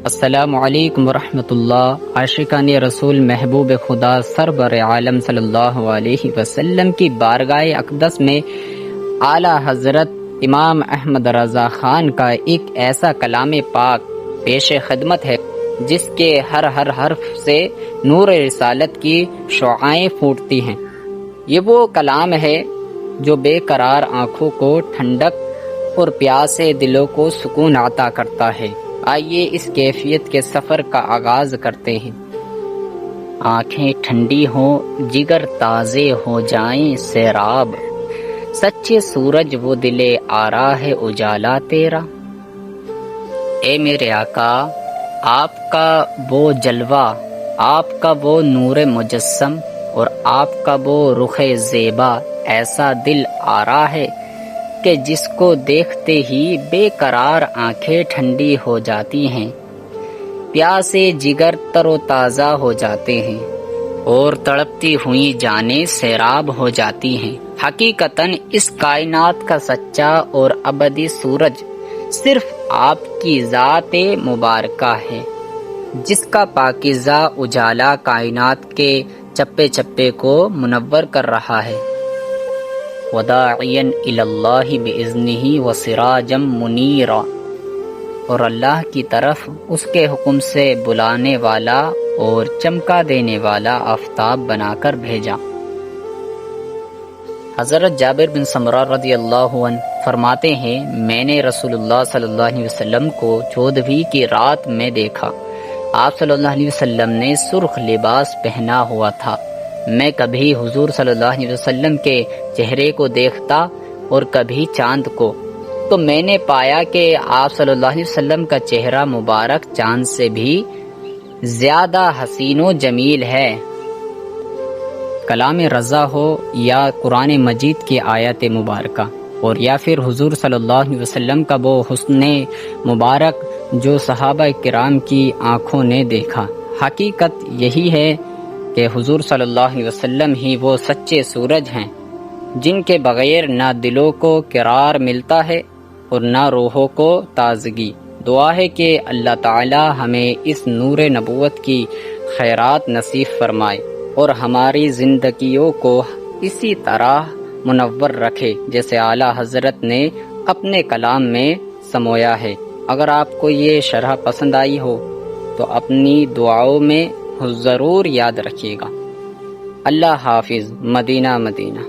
السلام علیکم ورحمۃ اللہ۔ عاشقان رسول محبوب خدا سرور عالم صلی اللہ علیہ وسلم کی بارگاہ اقدس میں اعلیٰ حضرت امام احمد رضا خان کا ایک ایسا کلام پاک پیش خدمت ہے جس کے ہر حرف سے نور رسالت کی شعاعیں پھوٹتی ہیں۔ یہ وہ کلام ہے جو بے قرار آنکھوں کو ٹھنڈک اور پیاسے دلوں کو سکون عطا کرتا ہے۔ آئیے اس کیفیت کے سفر کا آغاز کرتے ہیں۔ آنکھیں ٹھنڈی ہوں، جگر تازے ہو جائیں سیراب، سچے سورج وہ دلے آرا ہے اجالا تیرا۔ اے میرے آقا، آپ کا وہ جلوہ، آپ کا وہ نور مجسم اور آپ کا وہ رخ زیبا ایسا دل آرا ہے کہ جس کو دیکھتے ہی بے قرار آنکھیں ٹھنڈی ہو جاتی ہیں، پیاسے جگر تر و تازہ ہو جاتے ہیں اور تڑپتی ہوئی جانیں سیراب ہو جاتی ہیں۔ حقیقتاً اس کائنات کا سچا اور ابدی سورج صرف آپ کی ذات مبارکہ ہے، جس کا پاکیزہ اجالا کائنات کے چپے چپے کو منور کر رہا ہے۔ وَدَاعِيًا إِلَى اللَّهِ بِإِذْنِهِ وَسِرَاجًا مُنِيرًا، اور اللہ کی طرف اس کے حکم سے بلانے والا اور چمکا دینے والا آفتاب بنا کر بھیجا۔ حضرت جابر بن سمرہ رضی اللہ عنہ فرماتے ہیں، میں نے رسول اللہ صلی اللہ علیہ وسلم کو 14ویں کی رات میں دیکھا۔ آپ صلی اللہ علیہ وسلم نے سرخ لباس پہنا ہوا تھا۔ میں کبھی حضور صلی اللہ علیہ وسلم کے چہرے کو دیکھتا اور کبھی چاند کو، تو میں نے پایا کہ آپ صلی اللہ علیہ وسلم کا چہرہ مبارک چاند سے بھی زیادہ حسین و جمیل ہے۔ کلام رضا ہو یا قرآن مجید کی آیت مبارکہ، اور یا پھر حضور صلی اللہ علیہ وسلم کا وہ حسن مبارک جو صحابہ کرام کی آنکھوں نے دیکھا، حقیقت یہی ہے کہ حضور صلی اللہ علیہ وسلم ہی وہ سچے سورج ہیں جن کے بغیر نہ دلوں کو قرار ملتا ہے اور نہ روحوں کو تازگی۔ دعا ہے کہ اللہ تعالی ہمیں اس نور نبوت کی خیرات نصیب فرمائے اور ہماری زندگیوں کو اسی طرح منور رکھے جیسے اعلیٰ حضرت نے اپنے کلام میں سمویا ہے۔ اگر آپ کو یہ شرح پسند آئی ہو تو اپنی دعاؤں میں ضرور یاد رکھیے گا۔ اللہ حافظ۔ مدینہ مدینہ۔